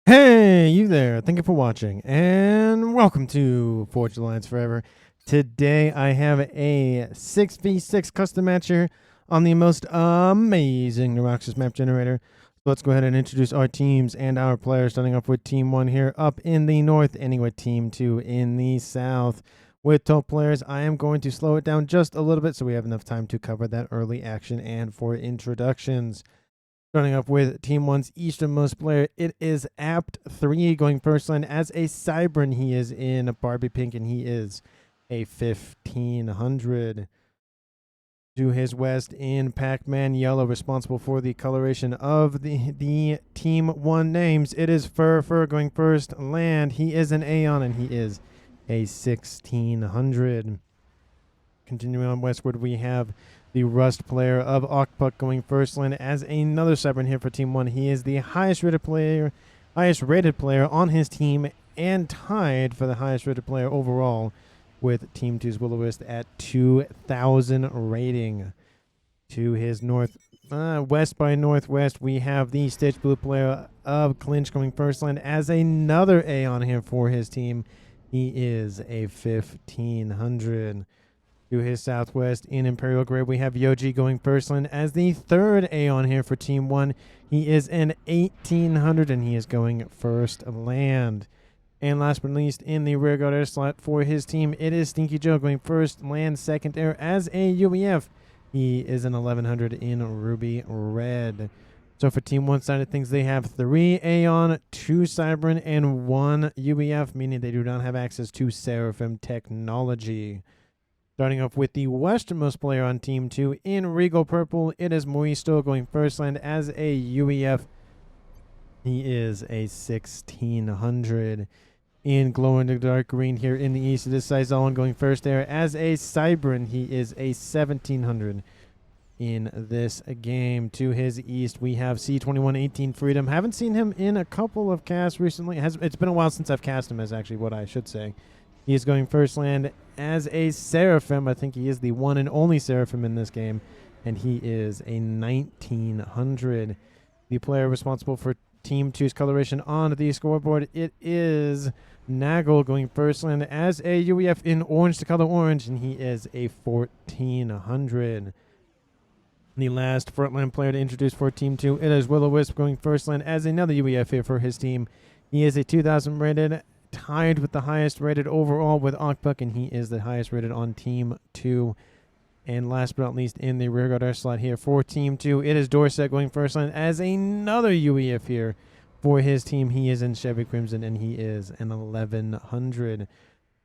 Hey, you there. Thank you for watching, and welcome to Forge Alliance Forever. Today, I have a 6v6 custom match here on the most amazing Neuroxis map generator. So let's go ahead and introduce our teams and our players, starting off with Team 1 here up in the north, ending with Team 2 in the south. With top players, I am going to slow it down just a little bit so we have enough time to cover that early action and for introductions. Starting off with Team 1's easternmost player, it is Apt3 going first line as a Cybran. He is in a Barbie Pink and he is a 1500. To his west in Pac-Man Yellow, responsible for the coloration of the Team 1 names. It is Fur going first land. He is an Aeon and he is a 1600. Continuing on westward, we have the Rust player of Ocpuck going first land as another Cybran here for Team 1. He is the highest rated player on his team and tied for the highest rated player overall with Team 2's Will-O-Wisp at 2,000 rating. To his west by northwest, we have the Stitch Blue player of Clinch going first land as another Aeon here for his team. He is a 1500. To his southwest in Imperial Gray, we have Yoji going first land as the third Aeon here for Team 1. He is an 1800 and he is going first land. And last but not least, in the rear guard air slot for his team, it is Stinky Joe going first land, second air as a UEF. He is an 1100 in Ruby Red. So for Team 1 side of things, they have 3 Aeon, 2 Cybran, and 1 UEF, meaning they do not have access to Seraphim technology. Starting off with the westernmost player on Team 2 in Regal Purple, it is Moisto going first land as a UEF. He is a 1600. In Glow in the Dark Green here in the east, it is Sizalon going first there as a Cybran. He is a 1700 in this game. To his east, we have C2118 Freedom. Haven't seen him in a couple of casts recently. It's been a while since I've cast him, is actually what I should say. He is going first land as a Seraphim. I think he is the one and only Seraphim in this game, and he is a 1900. The player responsible for Team 2's coloration on the scoreboard, it is Naval going first land as a UEF in orange to color orange, and he is a 1400. The last frontline player to introduce for Team 2, it is Will-O-Wisp going first land as another UEF here for his team. He is a 2000 rated, tied with the highest rated overall with Ocpuck, and he is the highest rated on Team 2. And last but not least, in the rear guard air slot here for Team 2, it is Dorset going first line as another UEF here for his team. He is in Chevy Crimson, and he is an 1100.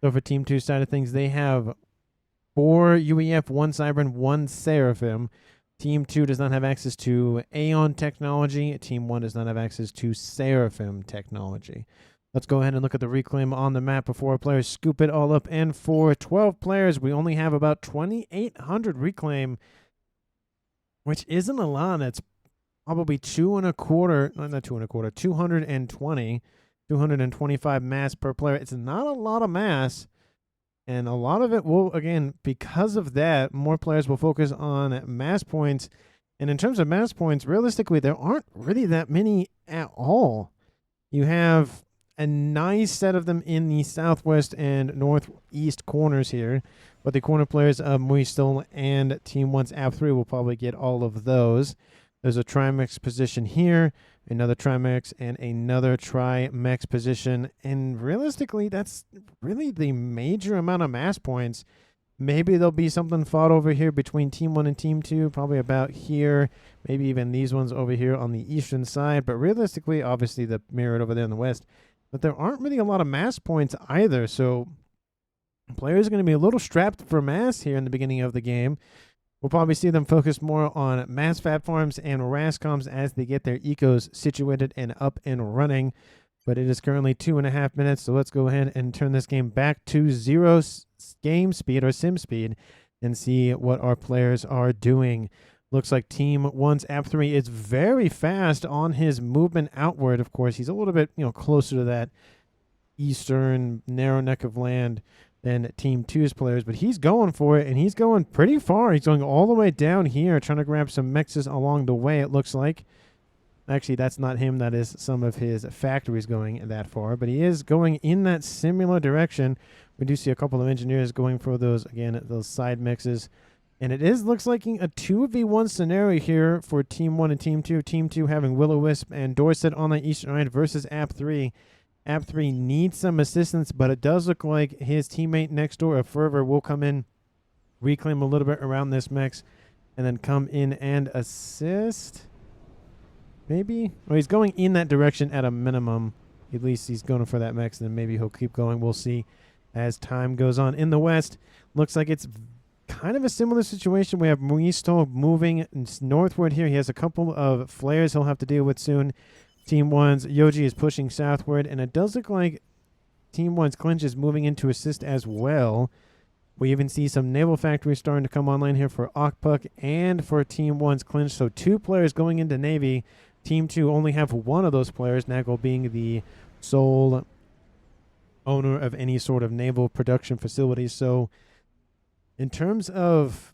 So for Team 2 side of things, they have 4 UEF, 1 Cybran, 1 Seraphim. Team 2 does not have access to Aeon technology. Team 1 does not have access to Seraphim technology. Let's go ahead and look at the reclaim on the map before our players scoop it all up. And for 12 players, we only have about 2,800 reclaim, which isn't a lot. It's probably 225 mass per player. It's not a lot of mass. And a lot of it will, again, because of that, more players will focus on mass points. And in terms of mass points, realistically, there aren't really that many at all. You have a nice set of them in the southwest and northeast corners here, but the corner players of Moistel and Team 1's App3 will probably get all of those. There's a Trimex position here, another Trimex, and another Trimex position, and realistically, that's really the major amount of mass points. Maybe there'll be something fought over here between Team 1 and Team 2, probably about here, maybe even these ones over here on the eastern side, but realistically, obviously, the mirrored over there in the west. But there aren't really a lot of mass points either, so players are going to be a little strapped for mass here in the beginning of the game. We'll probably see them focus more on mass fat farms and Rascoms as they get their ecos situated and up and running. But it is currently 2.5 minutes, so let's go ahead and turn this game back to 0 game speed or sim speed and see what our players are doing. Looks like Team 1's App3 is very fast on his movement outward. Of course, he's a little bit, closer to that eastern narrow neck of land than Team 2's players, but he's going for it, and he's going pretty far. He's going all the way down here, trying to grab some mexes along the way, it looks like. Actually, that's not him. That is some of his factories going that far. But he is going in that similar direction. We do see a couple of engineers going for those, again, those side mixes. And it looks like a 2v1 scenario here for Team 1 and Team 2. Team 2 having Will-O-Wisp and Dorset on the Eastern Island versus AP3. AP3 needs some assistance, but it does look like his teammate next door, a Fervor, will come in, reclaim a little bit around this mix, and then come in and assist. Maybe? Well, he's going in that direction at a minimum. At least he's going for that mix, and then maybe he'll keep going. We'll see as time goes on. In the West, looks like it's kind of a similar situation. We have Muisto moving northward here. He has a couple of flares he'll have to deal with soon. Team 1's Yoji is pushing southward, and it does look like Team 1's Clinch is moving in to assist as well. We even see some naval factories starting to come online here for Okpuk and for Team 1's Clinch. So 2 players going into Navy. Team 2 only have 1 of those players, Nagel being the sole owner of any sort of naval production facility. So in terms of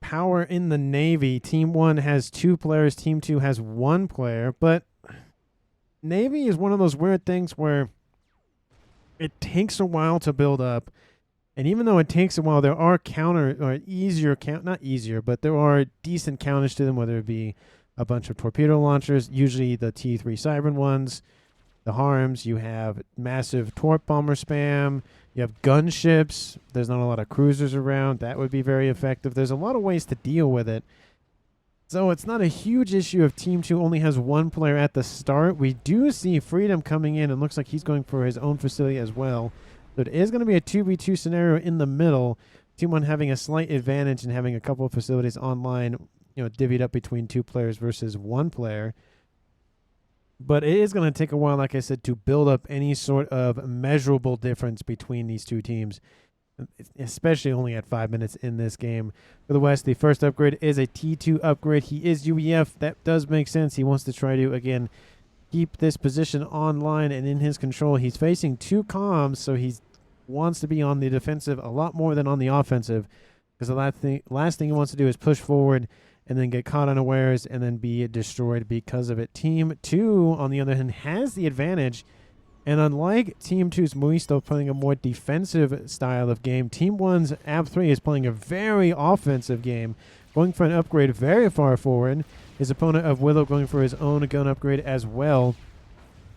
power in the Navy, Team 1 has 2 players, Team 2 has 1 player. But Navy is one of those weird things where it takes a while to build up. And even though it takes a while, there are not easier, but there are decent counters to them, whether it be a bunch of torpedo launchers, usually the T3 Cybern ones, the Harms. You have massive torp bomber spam. You have gunships. There's not a lot of cruisers around. That would be very effective. There's a lot of ways to deal with it. So it's not a huge issue if Team 2 only has 1 player at the start. We do see Freedom coming in, and looks like he's going for his own facility as well. So it is going to be a 2v2 scenario in the middle. Team 1 having a slight advantage and having a couple of facilities online, divvied up between 2 players versus 1 player. But it is going to take a while, like I said, to build up any sort of measurable difference between these 2 teams, especially only at 5 minutes in this game. For the West, the first upgrade is a T2 upgrade. He is UEF. That does make sense. He wants to try to, again, keep this position online and in his control. He's facing 2 comms, so he wants to be on the defensive a lot more than on the offensive, because the last thing he wants to do is push forward and then get caught unawares and then be destroyed because of it. Team 2, on the other hand, has the advantage, and unlike Team 2's Muisto playing a more defensive style of game, Team 1's AP3 is playing a very offensive game, going for an upgrade very far forward. His opponent of Willow going for his own gun upgrade as well.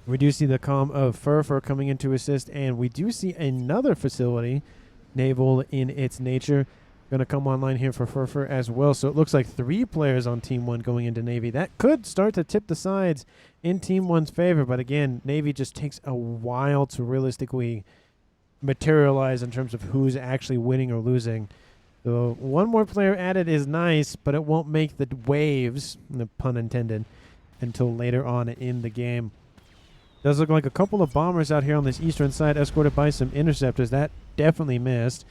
We do see the comm of Furfur coming in to assist, and we do see another facility, naval in its nature, going to come online here for Furfur as well. So it looks like 3 players on Team 1 going into Navy. That could start to tip the sides in Team 1's favor, but again, Navy just takes a while to realistically materialize in terms of who's actually winning or losing. So 1 more player added is nice, but it won't make the waves, the pun intended, until later on in the game. Does look like a couple of bombers out here on this eastern side, escorted by some interceptors. That definitely missed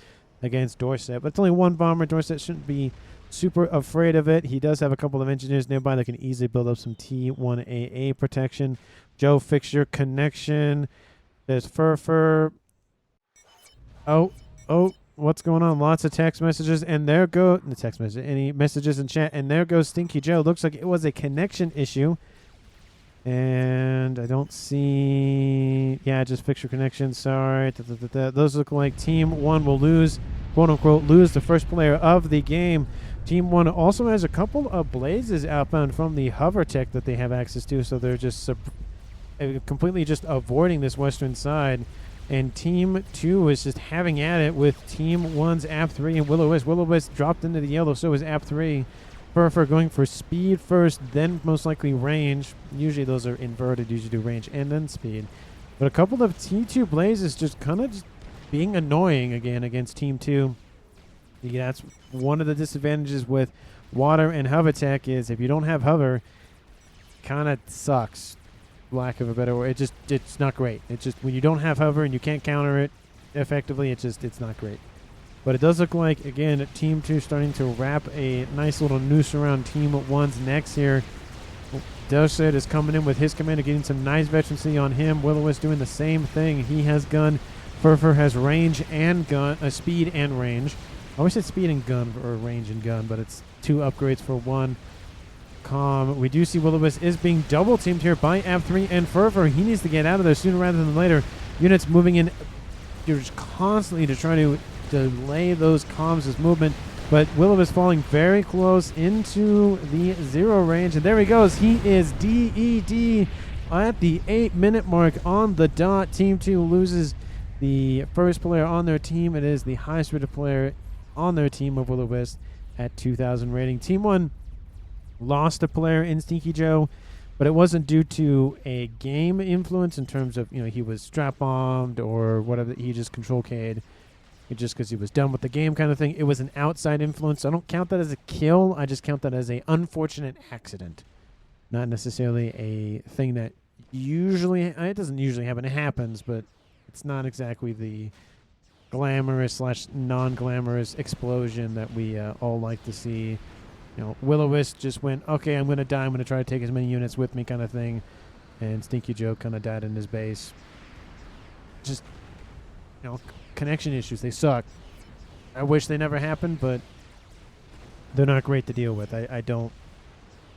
against Dorset, but it's only 1 bomber. Dorset shouldn't be super afraid of it. He does have a couple of engineers nearby that can easily build up some T1AA protection. Joe, fix your connection. There's Furfur. Oh. What's going on? Lots of text messages, and there go the text message. Any messages in chat, and there goes Stinky Joe. Looks like it was a connection issue, and I don't see. Yeah, just fix your connection. Sorry. Those look like Team 1 will lose, quote unquote, lose the first player of the game. Team 1 also has a couple of blazes outbound from the hover tech that they have access to, so they're just completely just avoiding this western side. And Team 2 is just having at it with Team 1's AP3 and Will-O-Wisp. Will-O-Wisp dropped into the yellow, so is AP3. Furfur going for speed first, then most likely range. Usually those are inverted. Usually do range and then speed. But a couple of T2 blazes just kind of being annoying again against Team 2. Yeah, that's one of the disadvantages with water and hover tech is if you don't have hover, kind of sucks. Lack of a better word, it's not great. It's just when you don't have hover and you can't counter it effectively, it's not great. But it does look like, again, Team 2 starting to wrap a nice little noose around Team 1's necks here. Dorset is coming in with his commander, getting some nice veterancy on him. Will-O-Wisp doing the same thing. He has gun. Furfur has range and gun, speed and range. I always said speed and gun or range and gun, but it's 2 upgrades for 1. comm. We do see Will-O-Wisp is being double teamed here by F3 and Fervor. He needs to get out of there sooner rather than later. Units moving in just constantly to try to delay those comms' movement. But Will-O-Wisp falling very close into the 0 range. And there he goes. He is DED at the 8-minute mark on the dot. Team 2 loses the first player on their team. It is the highest rated player on their team of Will-O-Wisp at 2,000 rating. Team 1 lost a player in Stinky Joe, but it wasn't due to a game influence in terms of, he was strap bombed or whatever. He just control K'd. Just because he was done with the game kind of thing. It was an outside influence. I don't count that as a kill. I just count that as an unfortunate accident. Not necessarily a thing that it doesn't usually happen. It happens, but it's not exactly the glamorous / non-glamorous explosion that we all like to see. Will-O-Wisp just went, okay, I'm going to die. I'm going to try to take as many units with me kind of thing. And Stinky Joe kind of died in his base. Just, connection issues. They suck. I wish they never happened, but they're not great to deal with. I don't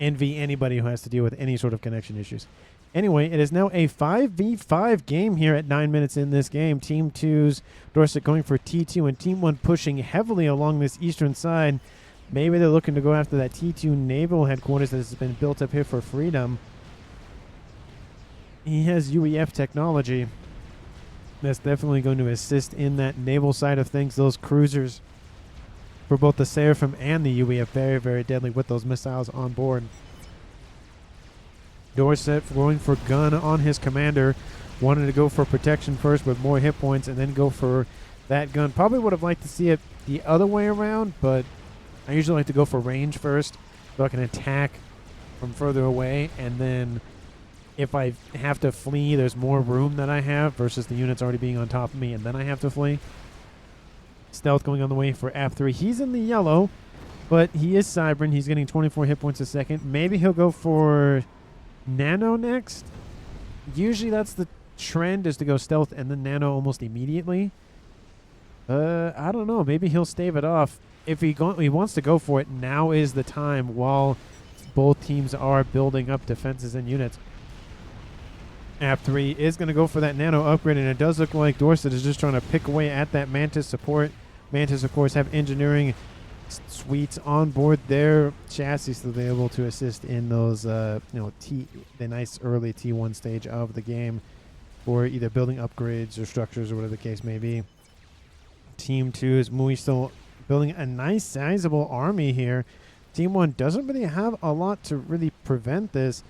envy anybody who has to deal with any sort of connection issues. Anyway, it is now a 5v5 game here at 9 minutes in this game. Team 2's Dorset going for T2 and Team 1 pushing heavily along this eastern side. Maybe they're looking to go after that T2 naval headquarters that has been built up here for freedom. He has UEF technology. That's definitely going to assist in that naval side of things. Those cruisers for both the Seraphim and the UEF, very, very deadly with those missiles on board. Dorset going for gun on his commander. Wanted to go for protection first with more hit points and then go for that gun. Probably would have liked to see it the other way around, but I usually like to go for range first so I can attack from further away, and then if I have to flee, there's more room that I have versus the units already being on top of me, and then I have to flee. Stealth going on the way for F3. He's in the yellow, but he is Cybran. He's getting 24 hit points a second. Maybe he'll go for Nano next. Usually that's the trend, is to go Stealth and then Nano almost immediately. I don't know. Maybe he'll stave it off. If he wants to go for it, now is the time while both teams are building up defenses and units. F3 is going to go for that Nano upgrade, and it does look like Dorset is just trying to pick away at that Mantis support. Mantis, of course, have engineering suites on board their chassis, so they're able to assist in those, the nice early T1 stage of the game for either building upgrades or structures or whatever the case may be. Team 2 is still building a nice sizable army here. Team 1 doesn't really have a lot to really prevent this.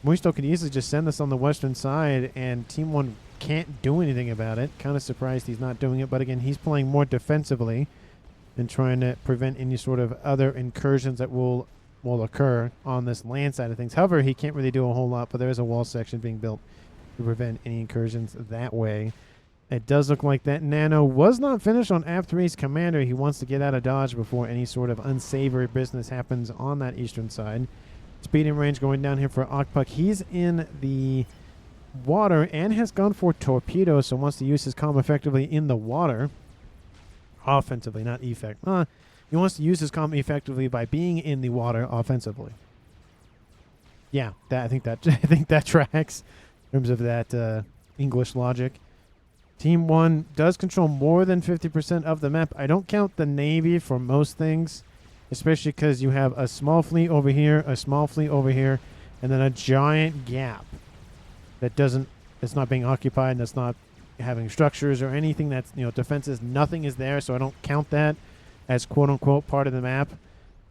Muisto could easily just send this on the western side, and Team 1 can't do anything about it. Kind of surprised he's not doing it, but again, he's playing more defensively and trying to prevent any sort of other incursions that will occur on this land side of things. However, he can't really do a whole lot, but there is a wall section being built to prevent any incursions that way. It does look like that Nano was not finished on F3's commander. He wants to get out of dodge before any sort of unsavory business happens on that eastern side. Speed and range going down here for Okpuk. He's in the water and has gone for torpedo, so wants to use his comm effectively in the water. Offensively, not effect. He wants to use his comm effectively by being in the water offensively. Yeah, I think that tracks in terms of that English logic. Team 1 does control more than 50% of the map. I don't count the Navy for most things, especially because you have a small fleet over here, a small fleet over here, and then a giant gap that's not being occupied, and that's not having structures or anything that's, defenses. Nothing is there, so I don't count that as quote-unquote part of the map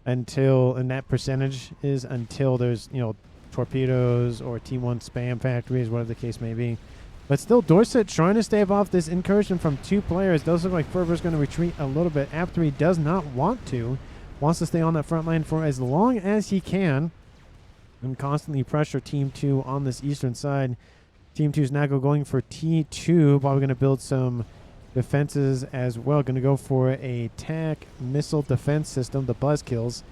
and that percentage is until there's, torpedoes or T1 spam factories, whatever the case may be. But still, Dorset trying to stave off this incursion from 2 players. Does look like Fervor's going to retreat a little bit. App3 does not want to. Wants to stay on that front line for as long as he can and constantly pressure Team 2 on this eastern side. Team 2 is now going for T2. Probably going to build some defenses as well. Going to go for a TAC missile defense system, the Buzzkills.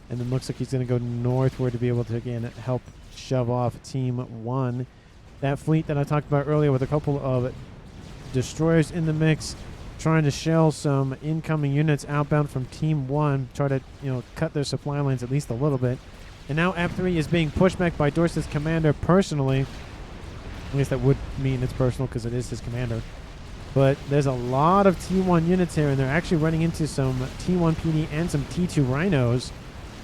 And then looks like he's going to go northward to be able to, again, help shove off Team 1. That fleet that I talked about earlier with a couple of destroyers in the mix, trying to shell some incoming units outbound from Team 1, try to, cut their supply lines at least a little bit. And now AP3 is being pushed back by Dorset's commander personally. At least that would mean it's personal because it is his commander. But there's a lot of T1 units here, and they're actually running into some T1 PD and some T2 Rhinos.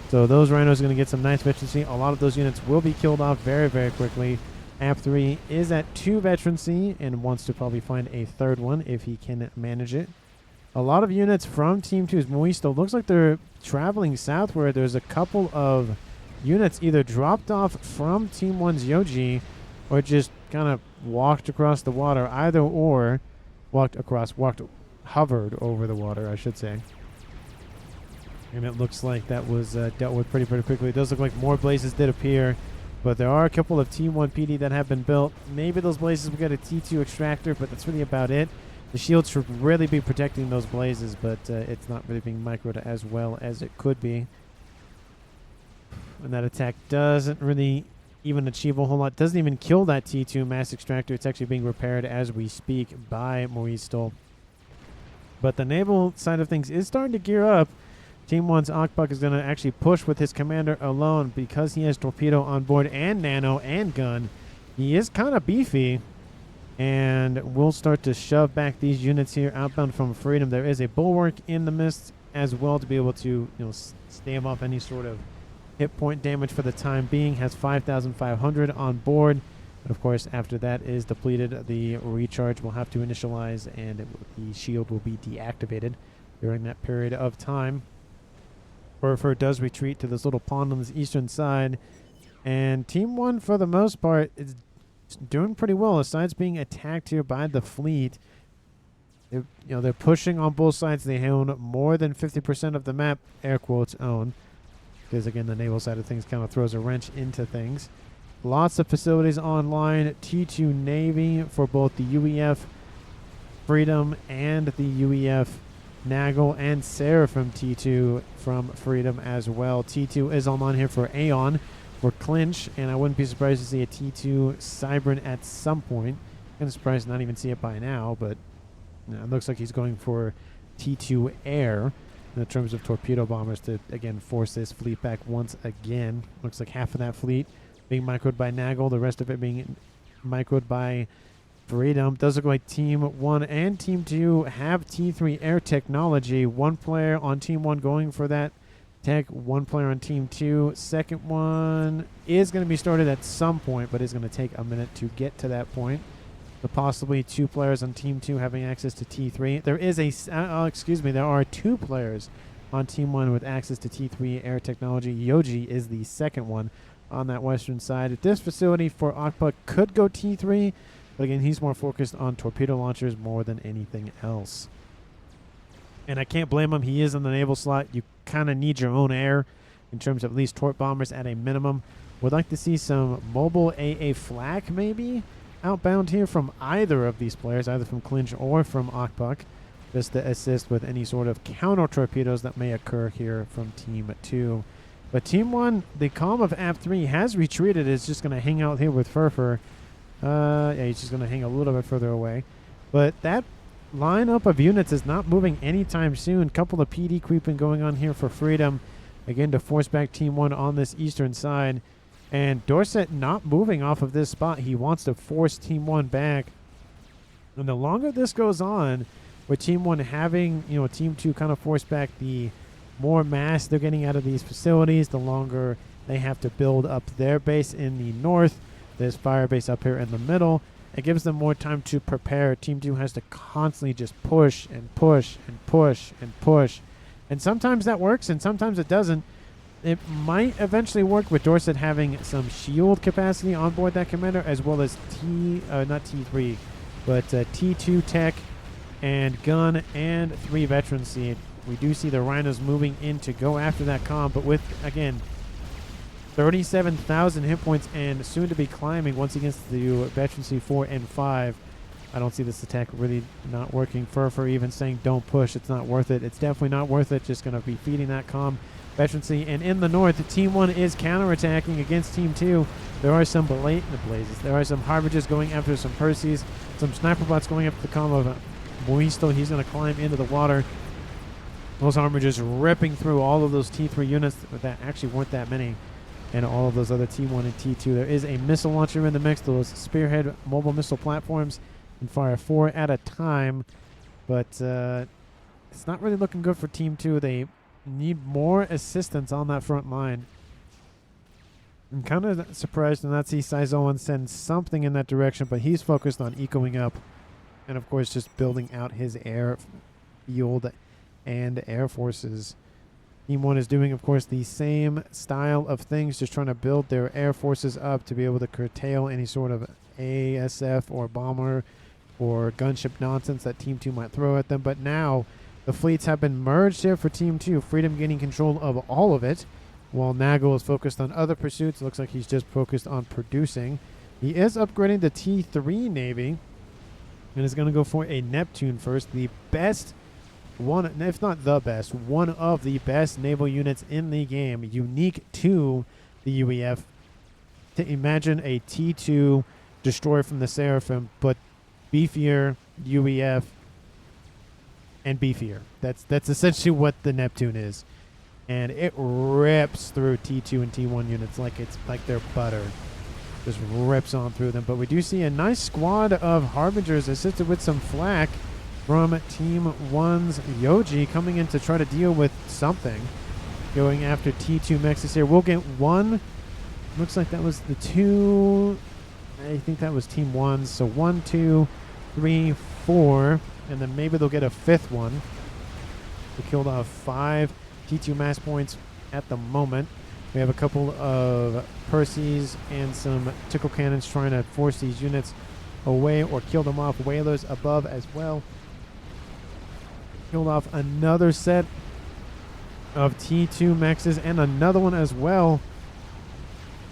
So those Rhinos are going to get some nice veterancy. A lot of those units will be killed off very, very quickly. AP3 is at 2 veterancy and wants to probably find a third one if he can manage it. A lot of units from Team 2's Moisto. Looks like they're traveling southward. There's a couple of units either dropped off from Team 1's Yoji or just kind of walked across the water. Either or. Hovered over the water, I should say. And it looks like that was dealt with pretty quickly. It does look like more blazes did appear, but there are a couple of T1 PD that have been built. Maybe those blazes will get a T2 extractor, but that's really about it. The shield should really be protecting those blazes, but it's not really being microed as well as it could be. And that attack doesn't really even achieve a whole lot. Doesn't even kill that T2 mass extractor. It's actually being repaired as we speak by Moisto. But the naval side of things is starting to gear up. Team 1's Akbuk is going to actually push with his commander alone because he has torpedo on board and nano and gun. He is kind of beefy. And we'll start to shove back these units here outbound from Freedom. There is a bulwark in the mist as well to be able to stave off any sort of hit point damage for the time being. Has 5,500 on board. But of course, after that is depleted, the recharge will have to initialize and the shield will be deactivated during that period of time. Furfur does retreat to this little pond on the eastern side. And Team 1, for the most part, is doing pretty well. Besides being attacked here by the fleet, they're pushing on both sides. They own more than 50% of the map, air quotes own. Because, again, the naval side of things kind of throws a wrench into things. Lots of facilities online. T2 Navy for both the UEF Freedom and the UEF Naval and Seraphim T2 from Freedom as well. T2 is online here for Aeon, for Clinch, and I wouldn't be surprised to see a T2 Cybran at some point. Kind of surprised to not even see it by now, but it looks like he's going for T2 Air in terms of torpedo bombers to, again, force this fleet back once again. Looks like half of that fleet being microed by Nagel, the rest of it being microed by Freedom. Does look like Team 1 and Team 2 have T3 air technology. One player on Team 1 going for that tech, one player on Team 2. Second one is going to be started at some point, but is going to take a minute to get to that point. So possibly 2 players on Team 2 having access to T3. There is there are 2 players on Team 1 with access to T3 air technology. Yoji is the second one on that western side. This facility for Akbuk could go T3, but again, he's more focused on torpedo launchers more than anything else. And I can't blame him. He is in the naval slot. You kind of need your own air in terms of at least torp bombers at a minimum. Would like to see some mobile AA flak maybe outbound here from either of these players, either from Clinch or from Akbuk, just to assist with any sort of counter torpedoes that may occur here from Team 2. But Team 1, the Calm of AP3 has retreated. It's just going to hang out here with Furfur. Yeah, he's just going to hang a little bit further away. But that lineup of units is not moving anytime soon. Couple of PD creeping going on here for Freedom. Again, to force back Team 1 on this eastern side. And Dorset not moving off of this spot. He wants to force Team 1 back. And the longer this goes on, with Team 1 having, Team 2 kind of force back, the more mass they're getting out of these facilities, the longer they have to build up their base in the north. There's fire base up here in the middle. It gives them more time to prepare. Team 2 has to constantly just push and push and push and push. And sometimes that works and sometimes it doesn't. It might eventually work with Dorset having some shield capacity on board that commander, as well as not T3, but T2 tech and gun and 3 veterancy. We do see the Rhinos moving in to go after that comm, but with, again, 37,000 hit points and soon to be climbing once against the veterancy 4 and 5. I don't see this attack really not working. Furfur even saying don't push, it's not worth it. It's definitely not worth it. Just going to be feeding that comm veterancy. And in the north, Team 1 is counterattacking against Team 2. There are some blatant blazes. There are some Harbingers going after some Perseus. Some sniper bots going after the comm of Moisto. He's going to climb into the water. Those Harbingers ripping through all of those T3 units that actually weren't that many. and all of those other T1 and T2. There is a missile launcher in the mix. Those Spearhead mobile missile platforms can fire 4 at a time, but it's not really looking good for Team 2. They need more assistance on that front line. I'm kind of surprised to not see Saizoan send something in that direction, but he's focused on ecoing up and, of course, just building out his air field and air forces. Team 1 is doing, of course, the same style of things, just trying to build their air forces up to be able to curtail any sort of ASF or bomber or gunship nonsense that Team 2 might throw at them. But now the fleets have been merged here for Team 2. Freedom gaining control of all of it, while Nagel is focused on other pursuits. Looks like he's just focused on producing. He is upgrading the T3 Navy and is going to go for a Neptune first. The best one, if not the best, one of the best naval units in the game, unique to the UEF. To imagine a T2 destroyer from the Seraphim, but beefier UEF and beefier. That's essentially what the Neptune is. And it rips through T2 and T1 units like it's like they're butter. Just rips on through them. But we do see a nice squad of Harbingers assisted with some flak from Team 1's Yoji coming in to try to deal with something. Going after T2 Mechs here. We'll get one. Looks like that was the 2. I think that was Team 1's. So 1, 2, 3, 4. And then maybe they'll get a 5th one. We killed off 5 T2 mass points at the moment. We have a couple of Perseus and some tickle cannons trying to force these units away or kill them off. Whalers above as well. Killed off another set of T2 Mexes and another one as well.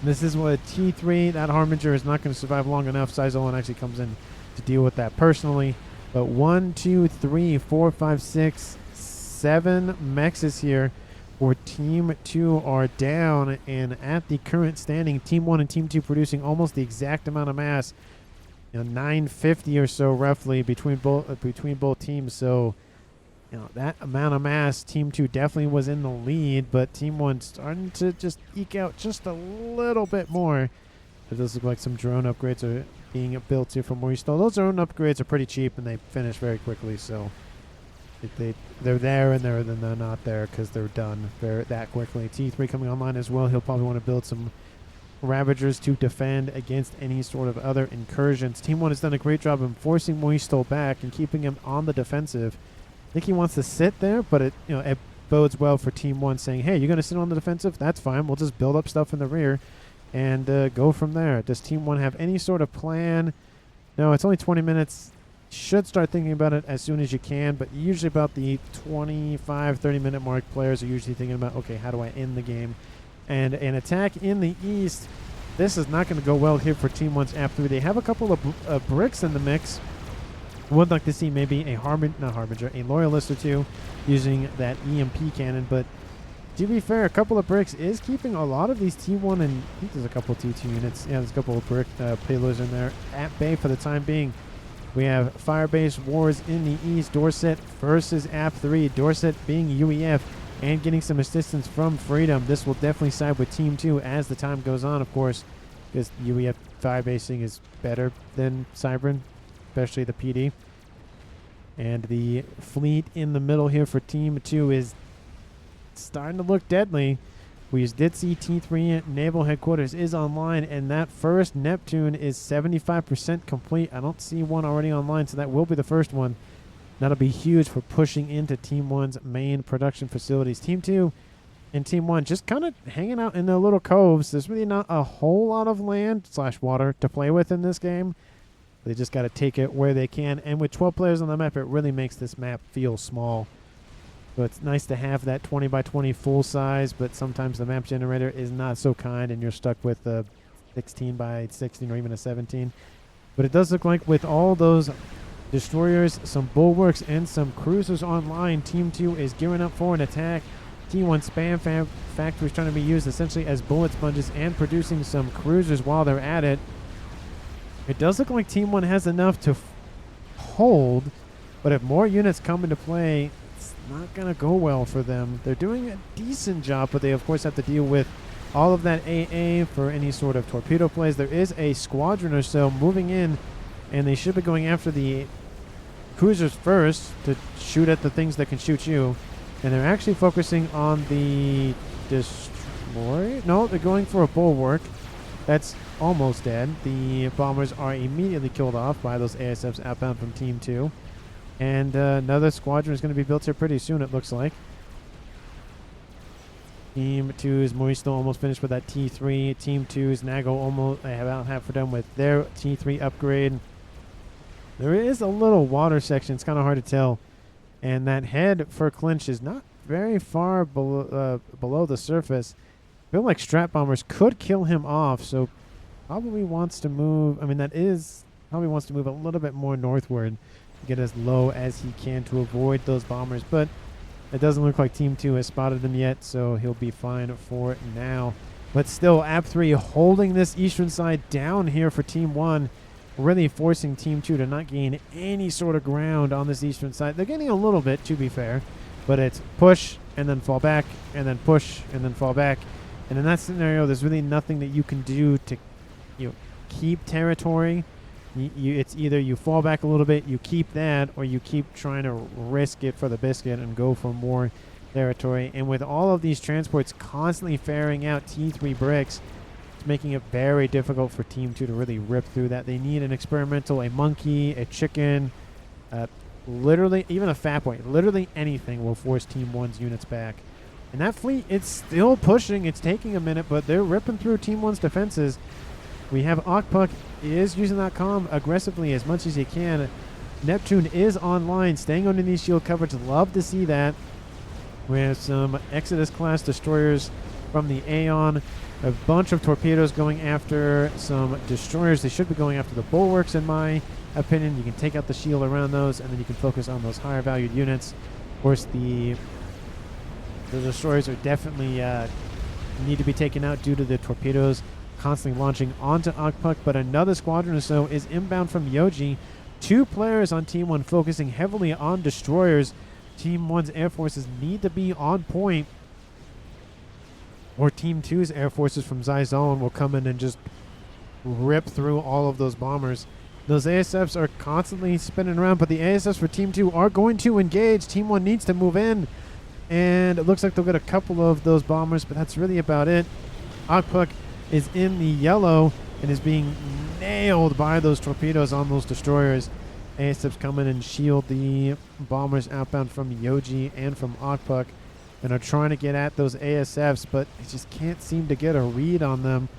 This is what T3, that Harbinger is not going to survive long enough. Saizoan actually comes in to deal with that personally. But 1, 2, 3, 4, 5, 6, 7 Mexes here for Team 2 are down, and at the current standing, Team 1 and Team 2 producing almost the exact amount of mass, 950 or so roughly between both teams. So, that amount of mass, Team 2 definitely was in the lead, but Team 1 starting to just eke out just a little bit more. It does look like some drone upgrades are being built here from Moistol. Those drone upgrades are pretty cheap and they finish very quickly, so they're there and then they're not there because they're done that quickly. T3 coming online as well. He'll probably want to build some Ravagers to defend against any sort of other incursions. Team 1 has done a great job of forcing Moistol back and keeping him on the defensive. I think he wants to sit there, but it bodes well for Team 1 saying, hey, you're going to sit on the defensive? That's fine. We'll just build up stuff in the rear and go from there. Does Team 1 have any sort of plan? No, it's only 20 minutes. Should start thinking about it as soon as you can, but usually about the 25-30 minute mark, players are usually thinking about, okay, how do I end the game? And an attack in the east, this is not going to go well here for Team 1's AF3. They have a couple of bricks in the mix. Would like to see maybe a a Loyalist or two using that EMP cannon, but to be fair, a couple of bricks is keeping a lot of these T1 and I think there's a couple of T2 units. Yeah, there's a couple of brick payloads in there at bay for the time being. We have Firebase Wars in the east. Dorset versus AF3. Dorset being UEF and getting some assistance from Freedom. This will definitely side with Team 2 as the time goes on, of course, because UEF firebasing is better than Cybran, especially the PD. And the fleet in the middle here for Team 2 is starting to look deadly. We did see T3 Naval Headquarters is online, and that first Neptune is 75% complete. I don't see one already online, so that will be the first one. That'll be huge for pushing into Team 1's main production facilities. Team 2 and Team 1 just kind of hanging out in their little coves. There's really not a whole lot of land/water to play with in this game. They just got to take it where they can, and with 12 players on the map, it really makes this map feel small. So it's nice to have that 20 by 20 full size, but sometimes the map generator is not so kind and you're stuck with a 16 by 16 or even a 17. But it does look like with all those destroyers, some bulwarks, and some cruisers online, Team 2 is gearing up for an attack. T1 spam factories trying to be used essentially as bullet sponges and producing some cruisers while they're at it. It does look like Team 1 has enough to hold, but if more units come into play, it's not going to go well for them. They're doing a decent job, but they, of course, have to deal with all of that AA for any sort of torpedo plays. There is a squadron or so moving in, and they should be going after the cruisers first to shoot at the things that can shoot you. And they're actually focusing on the destroyer. No, they're going for a bulwark. That's almost dead. The bombers are immediately killed off by those ASFs outbound from Team 2. And another squadron is going to be built here pretty soon, it looks like. Team 2's Mauricio almost finished with that T3. Team 2's Nago almost about half done with their T3 upgrade. There is a little water section. It's kind of hard to tell. And that head for clinch is not very far below the surface. I feel like strap bombers could kill him off, so probably wants to move. I mean, probably wants to move a little bit more northward to get as low as he can to avoid those bombers. But it doesn't look like Team 2 has spotted him yet, so he'll be fine for now. But still, AP3 holding this eastern side down here for Team 1, really forcing Team 2 to not gain any sort of ground on this eastern side. They're getting a little bit, to be fair, but it's push and then fall back and then push and then fall back. And in that scenario, there's really nothing that you can do to keep territory. It's either you fall back a little bit, you keep that, or you keep trying to risk it for the biscuit and go for more territory. And with all of these transports constantly ferrying out T3 bricks, it's making it very difficult for Team 2 to really rip through that. They need an experimental, a monkey, a chicken, literally, even a FAF point. Literally anything will force Team 1's units back. And that fleet, it's still pushing. It's taking a minute, but they're ripping through Team 1's defenses. We have Okpuk is using that comm aggressively as much as he can. Neptune is online, staying underneath shield coverage. Love to see that. We have some Exodus-class destroyers from the Aeon. A bunch of torpedoes going after some destroyers. They should be going after the bulwarks, in my opinion. You can take out the shield around those, and then you can focus on those higher valued units. Of course, the destroyers are definitely need to be taken out due to the torpedoes constantly launching onto Okpuk, but another squadron or so is inbound from Yoji. 2 players on Team 1 focusing heavily on destroyers. Team 1's air forces need to be on point, or Team 2's air forces from Zizone will come in and just rip through all of those bombers. Those ASFs are constantly spinning around, but the ASFs for Team 2 are going to engage. Team 1 needs to move in, and it looks like they'll get a couple of those bombers, but that's really about it. Okpuk is in the yellow and is being nailed by those torpedoes on those destroyers. ASFs come in and shield the bombers outbound from Yoji and from Okpuk, and are trying to get at those ASFs, but they just can't seem to get a read on them.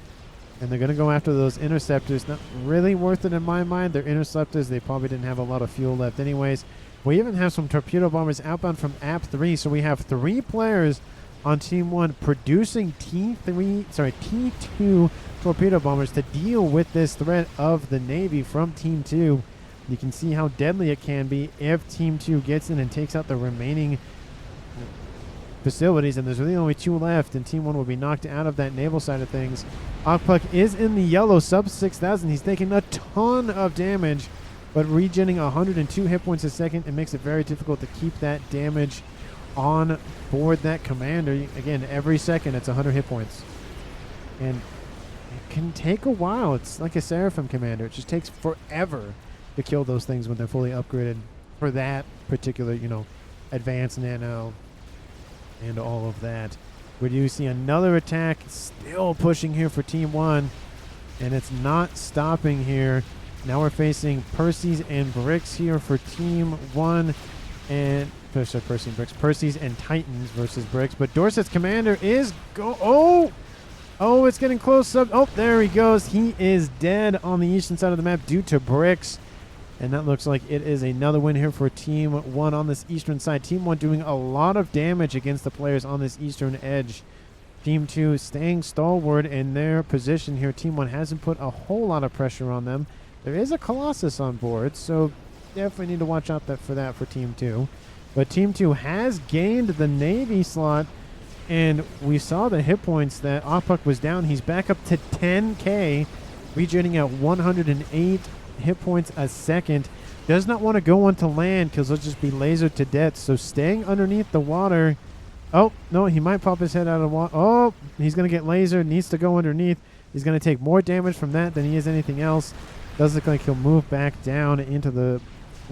And they're going to go after those interceptors. Not really worth it in my mind. They're interceptors. They probably didn't have a lot of fuel left anyways. We even have some torpedo bombers outbound from AP3, so we have 3 players on Team 1 producing T2 torpedo bombers to deal with this threat of the Navy from Team 2. You can see how deadly it can be if Team 2 gets in and takes out the remaining facilities, and there's really only 2 left, and Team 1 will be knocked out of that naval side of things. Okpuk is in the yellow, sub 6,000. He's taking a ton of damage, but regenerating 102 hit points a second, it makes it very difficult to keep that damage on board that commander. Again, every second it's 100 hit points, and it can take a while. It's like a Seraphim commander. It just takes forever to kill those things when they're fully upgraded for that particular, advanced nano and all of that. We do see another attack still pushing here for Team 1, and it's not stopping here. Now we're facing Percy's and Bricks here for Team 1, and Percy's and Titans versus Bricks. But Dorset's commander is oh, it's getting close up. Oh, there he goes. He is dead on the eastern side of the map due to Bricks. And that looks like it is another win here for Team 1 on this eastern side. Team 1 doing a lot of damage against the players on this eastern edge. Team 2 staying stalwart in their position here. Team 1 hasn't put a whole lot of pressure on them. There is a Colossus on board, so definitely need to watch out for that for Team 2. But Team 2 has gained the Navy slot, and we saw the hit points that Okpuk was down. He's back up to 10k, regenerating at 108 hit points a second. Does not want to go onto land because he'll just be lasered to death. So staying underneath the water Oh, no, he might pop his head out of the water. Oh, he's going to get lasered. Needs to go underneath. He's going to take more damage from that than he is anything else. Does look like he'll move back down into the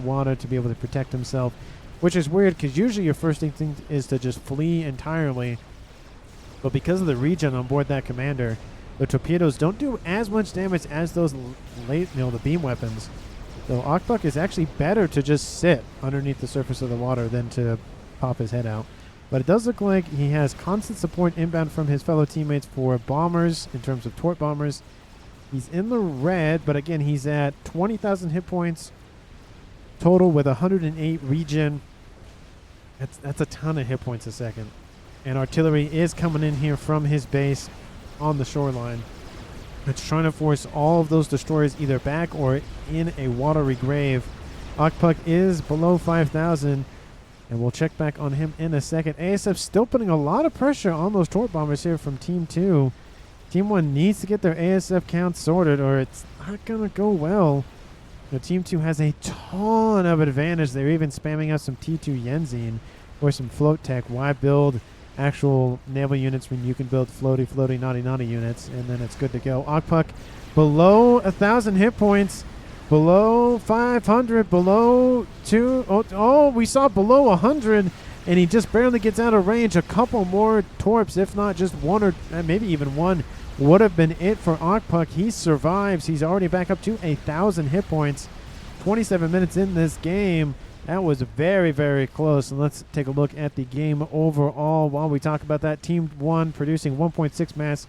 water to be able to protect himself, which is weird because usually your first instinct is to just flee entirely. But because of the regen on board that commander, the torpedoes don't do as much damage as those the beam weapons. So Akbuk is actually better to just sit underneath the surface of the water than to pop his head out. But it does look like he has constant support inbound from his fellow teammates for bombers in terms of torp bombers. He's in the red, but again, he's at 20,000 hit points total with 108 regen. That's a ton of hit points a second. And artillery is coming in here from his base on the shoreline. It's trying to force all of those destroyers either back or in a watery grave. Akbuk is below 5,000. And we'll check back on him in a second. ASF still putting a lot of pressure on those torp bombers here from Team 2. Team 1 needs to get their ASF count sorted or it's not going to go well. Team 2 has a ton of advantage. They're even spamming out some T2 Yenzine or some float tech. Why build actual naval units when you can build floaty, naughty units, and then it's good to go. Akbuk below 1,000 hit points. Below 500, below 2. Oh, we saw below 100, and he just barely gets out of range. A couple more torps, if not just one or maybe even one, would have been it for Akbuk. He survives. He's already back up to 1,000 hit points. 27 minutes in this game. That was very, very close. And let's take a look at the game overall while we talk about that. Team 1 producing 1.6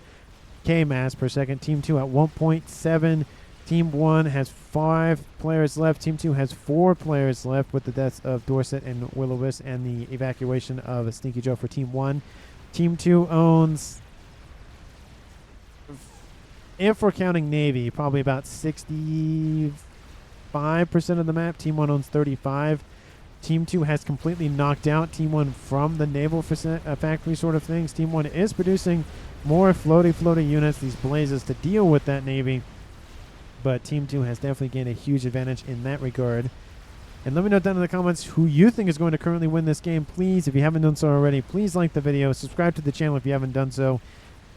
K mass per second. Team 2 at 1.7. Team 1 has 5 players left. Team 2 has 4 players left with the deaths of Dorset and Will-O-Wisp and the evacuation of Stinky Joe for Team 1. Team 2 owns, if we're counting Navy, probably about 65% of the map. Team 1 owns 35. Team 2 has completely knocked out Team 1 from the naval factory sort of things. Team 1 is producing more floaty units, these blazes, to deal with that Navy. But Team 2 has definitely gained a huge advantage in that regard. And let me know down in the comments who you think is going to currently win this game. Please, if you haven't done so already, please like the video. Subscribe to the channel if you haven't done so.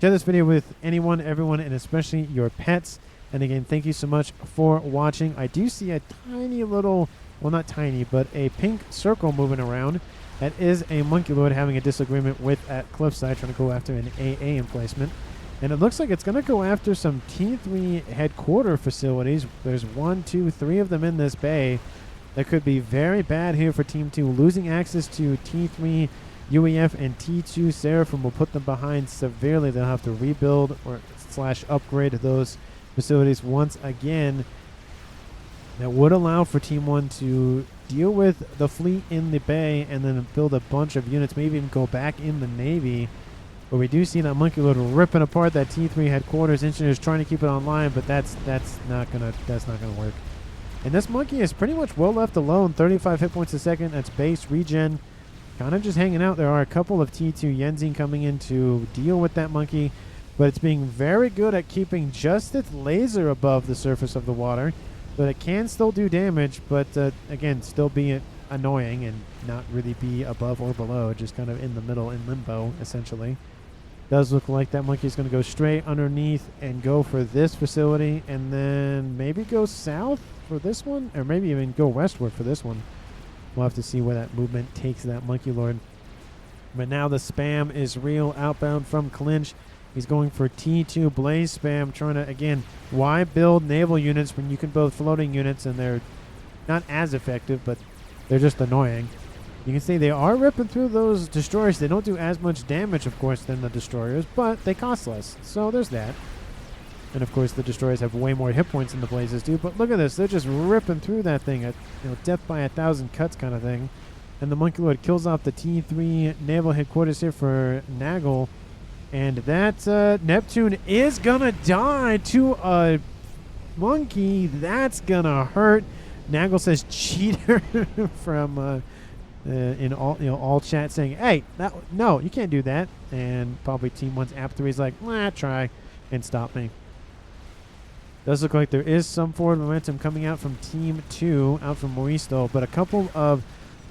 Share this video with anyone, everyone, and especially your pets. And again, thank you so much for watching. I do see a tiny little, well, not tiny, but a pink circle moving around. That is a Monkey Lord having a disagreement with at Cliffside, trying to go after an AA emplacement. And it looks like it's going to go after some T3 headquarter facilities. There's 1, 2, 3 of them in this bay. That could be very bad here for Team 2. Losing access to T3 UEF and T2 Seraphim will put them behind severely. They'll have to rebuild or / upgrade those facilities once again. That would allow for Team 1 to deal with the fleet in the bay and then build a bunch of units, maybe even go back in the Navy. But we do see that Monkey Lord ripping apart that T3 headquarters. Engineers trying to keep it online, but that's not gonna work. And this monkey is pretty much well left alone. 35 hit points a second. That's base regen. Kind of just hanging out. There are a couple of T2 Yenzine coming in to deal with that monkey, but it's being very good at keeping just its laser above the surface of the water, but it can still do damage. But again, still be annoying and not really be above or below, just kind of in the middle, in limbo, essentially. Does look like that monkey is going to go straight underneath and go for this facility, and then maybe go south for this one, or maybe even go westward for this one. We'll have to see where that movement takes that Monkey Lord. But now the spam is real outbound from Clinch. He's going for T2 Blaze spam, trying to, again, why build naval units when you can build floating units and they're not as effective, but they're just annoying. You can see they are ripping through those destroyers. They don't do as much damage, of course, than the destroyers, but they cost less. So there's that. And, of course, the destroyers have way more hit points than the blazes do. But look at this. They're just ripping through that thing. Death by 1,000 cuts kind of thing. And the Monkey Lord kills off the T3 naval headquarters here for Naval. And that Neptune is going to die to a monkey. That's going to hurt. Naval says cheater from... in all chat saying, hey, no, you can't do that. And probably Team 1's App 3 is like, try and stop me. Does look like there is some forward momentum coming out from Team 2, out from Maurice, though. But a couple of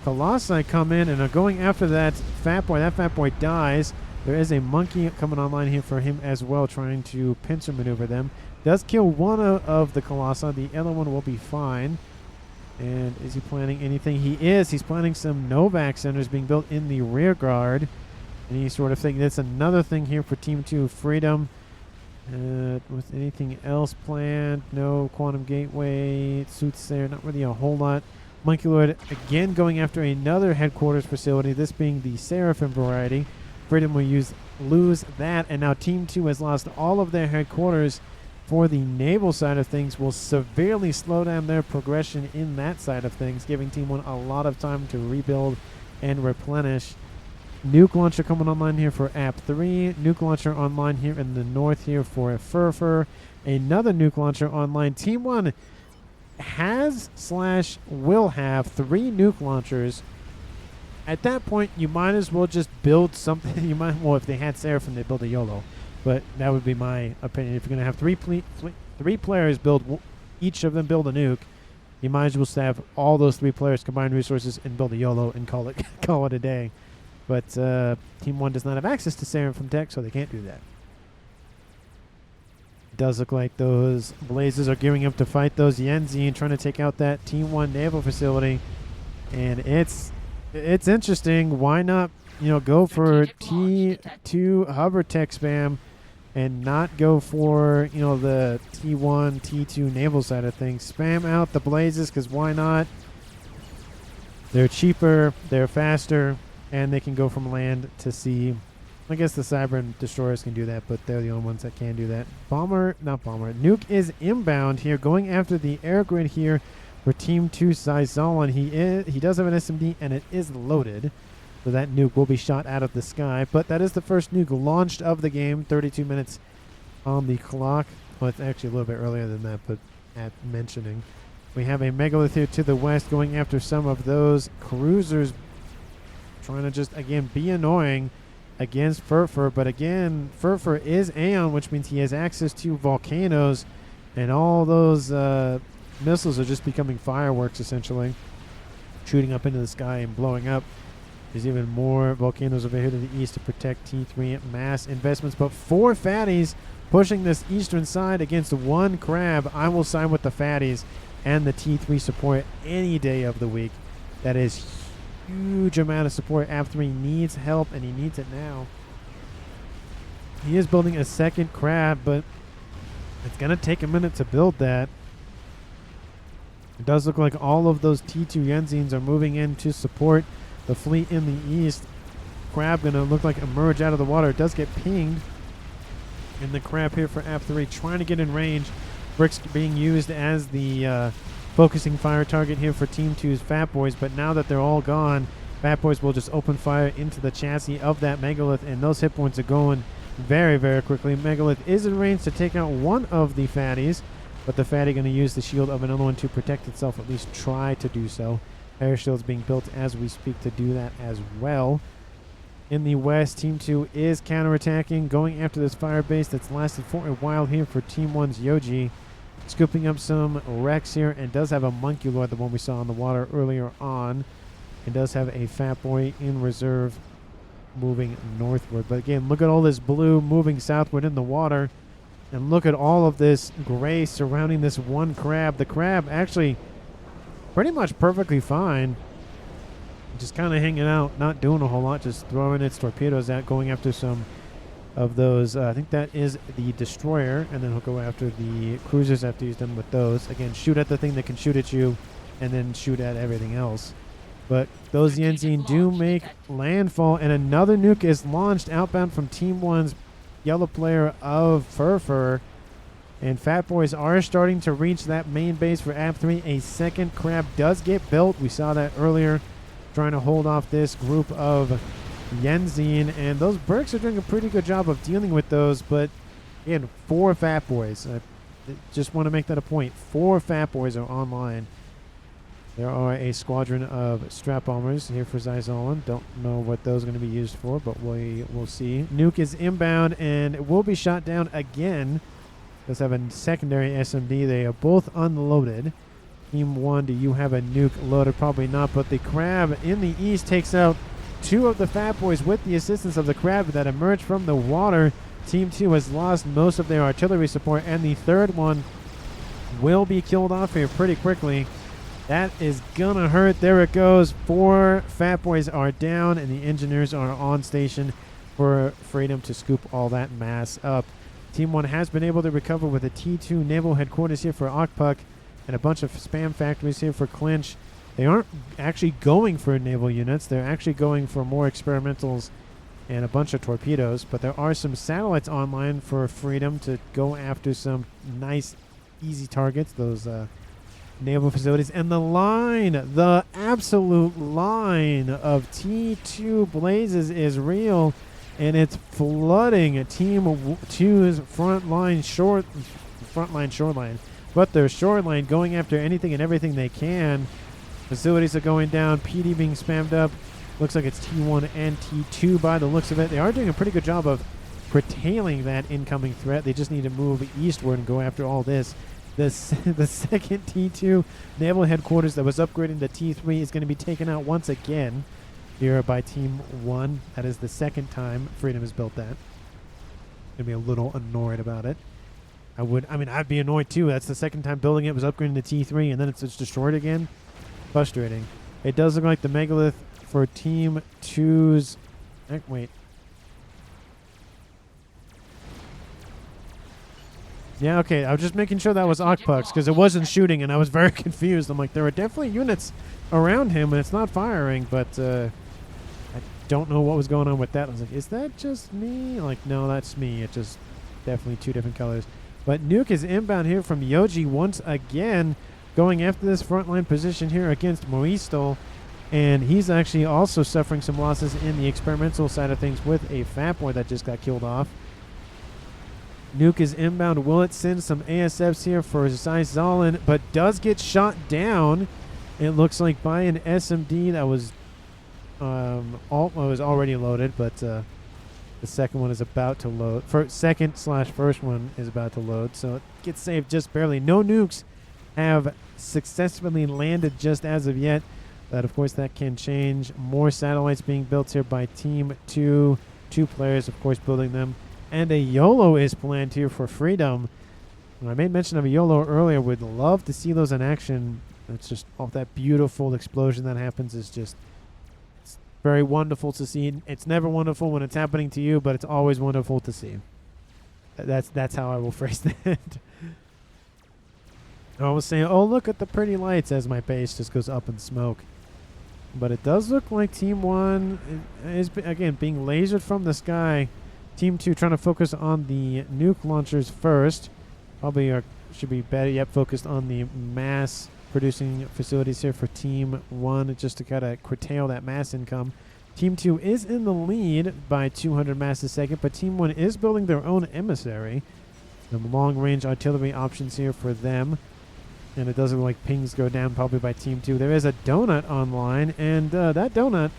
Colossi come in and are going after that Fat Boy. That Fat Boy dies. There is a monkey coming online here for him as well, trying to pincer maneuver them. Does kill one of the Colossi. The other one will be fine. And is he planning anything? He is. He's planning some Novak centers being built in the rear guard. Any sort of thing. That's another thing here for Team 2 Freedom. With anything else planned? No. Quantum Gateway. Suits there. Not really a whole lot. Monkey Lord again going after another headquarters facility. This being the Seraphim variety. Freedom will lose that. And now Team 2 has lost all of their headquarters. For the naval side of things, will severely slow down their progression in that side of things, giving Team 1 a lot of time to rebuild and replenish. Nuke launcher coming online here for App 3. Nuke launcher online here in the north here for Furfur. Another nuke launcher online. Team 1 has/will have 3 nuke launchers. At that point, you might as well just build something. Well, if they had Seraphim, they'd build a YOLO. But that would be my opinion. If you're going to have three players build, each of them build a nuke, you might as well have all those 3 players combine resources and build a YOLO and call it a day. But Team 1 does not have access to Seraphim tech, so they can't do that. It does look like those Blazes are gearing up to fight those Yenzi and trying to take out that Team 1 naval facility. And it's interesting. Why not, go for T2 hover tech spam and not go for, the T1, T2 naval side of things. Spam out the Blazes, because why not? They're cheaper, they're faster, and they can go from land to sea. I guess the Cyber and Destroyers can do that, but they're the only ones that can do that. Nuke is inbound here, going after the air grid here for Team 2 Zyzalon. He does have an SMD, and it is loaded. So that nuke will be shot out of the sky. But that is the first nuke launched of the game. 32 minutes on the clock. Well, it's actually a little bit earlier than that, but at mentioning. We have a Megalith here to the west going after some of those cruisers. Trying to just, again, be annoying against Furfur. But again, Furfur is Aeon, which means he has access to volcanoes. And all those missiles are just becoming fireworks, essentially. Shooting up into the sky and blowing up. There's even more volcanoes over here to the east to protect T3 mass investments. But 4 fatties pushing this eastern side against 1 crab. I will side with the fatties and the T3 support any day of the week. That is huge amount of support. App 3 needs help, and he needs it now. He is building a second crab, but it's going to take a minute to build that. It does look like all of those T2 Yenzines are moving in to support the fleet in the east. Crab going to look like emerge out of the water. It does get pinged. And the crab here for App 3 trying to get in range. Bricks being used as the focusing fire target here for Team 2's Fat Boys. But now that they're all gone, Fat Boys will just open fire into the chassis of that Megalith. And those hit points are going very, very quickly. Megalith is in range to take out one of the fatties. But the fatty going to use the shield of another one to protect itself. At least try to do so. Air shields being built as we speak to do that as well. In the west, Team 2 is counterattacking, going after this fire base that's lasted for a while here for Team 1's Yoji. Scooping up some wrecks here, and does have a Monkey Lord, the one we saw in the water earlier on. And does have a Fat Boy in reserve moving northward. But again, look at all this blue moving southward in the water. And look at all of this gray surrounding this 1 crab. The crab actually pretty much perfectly fine. Just kind of hanging out, not doing a whole lot, just throwing its torpedoes out, going after some of those. I think that is the destroyer, and then he'll go after the cruisers after he's done with those. Again, shoot at the thing that can shoot at you, and then shoot at everything else. But those Yenzine do make landfall, and another nuke is launched outbound from Team 1's yellow player of Furfur. And Fat Boys are starting to reach that main base for App 3. A second crab does get built. We saw that earlier, trying to hold off this group of Yenzine. And those Berks are doing a pretty good job of dealing with those. But, again, 4 Fat Boys. I just want to make that a point. 4 Fat Boys are online. There are a squadron of strap bombers here for Zyzalon. Don't know what those are going to be used for, but we will see. Nuke is inbound and will be shot down again. Does have a secondary SMD. They are both unloaded. Team 1, do you have a nuke loaded? Probably not, but the crab in the east takes out 2 of the Fat Boys with the assistance of the crab that emerged from the water. Team 2 has lost most of their artillery support, and the third one will be killed off here pretty quickly. That is gonna hurt. There it goes. 4 Fat Boys are down, and the engineers are on station for freedom to scoop all that mass up. Team 1 has been able to recover with a T2 naval headquarters here for Okpuk and a bunch of spam factories here for Clinch. They aren't actually going for naval units. They're actually going for more experimentals and a bunch of torpedoes, but there are some satellites online for freedom to go after some nice, easy targets, those naval facilities. And the absolute line of T2 blazes is real, and it's flooding Team 2's frontline shoreline. But their shoreline going after anything and everything they can. Facilities are going down, PD being spammed up. Looks like it's T1 and T2 by the looks of it. They are doing a pretty good job of curtailing that incoming threat. They just need to move eastward and go after all this. The second T2 naval headquarters that was upgrading to T3 is going to be taken out once again here by Team 1. That is the second time Freedom has built that. Going to be a little annoyed about it. I'd be annoyed too. That's the second time building it. Was upgrading to T3 and then it's just destroyed again. Frustrating. It does look like the megalith for Team 2's... wait. Yeah, okay. I was just making sure that was Okpuk's because it wasn't shooting and I was very confused. I'm like, there are definitely units around him and it's not firing, but I don't know what was going on with that. I was like, is that just me? Like, no, that's me. It's just definitely 2 different colors. But Nuke is inbound here from Yoji once again, going after this frontline position here against Moistol. And he's actually also suffering some losses in the experimental side of things with a Fat Boy that just got killed off. Nuke is inbound. Will it send some ASFs here for Zolin, but does get shot down, it looks like, by an SMD that was already loaded, but the second one is about to load. Second/first one is about to load, so it gets saved just barely. No nukes have successfully landed just as of yet. But of course that can change. More satellites being built here by Team 2. 2 players, of course, building them. And a YOLO is planned here for Freedom. I made mention of a YOLO earlier. Would love to see those in action. It's just that beautiful explosion that happens is just, it's very wonderful to see. It's never wonderful when it's happening to you, but it's always wonderful to see. That's how I will phrase that. I was saying, oh, look at the pretty lights as my base just goes up in smoke. But it does look like Team 1 is, again, being lasered from the sky. Team 2 trying to focus on the nuke launchers first. Probably should be better yet focused on the mass producing facilities here for Team 1, just to kind of curtail that mass income. Team 2 is in the lead by 200 mass a second, but Team 1 is building their own emissary. Some long-range artillery options here for them. And it does look like pings go down probably by Team 2. There is a donut online, and that donut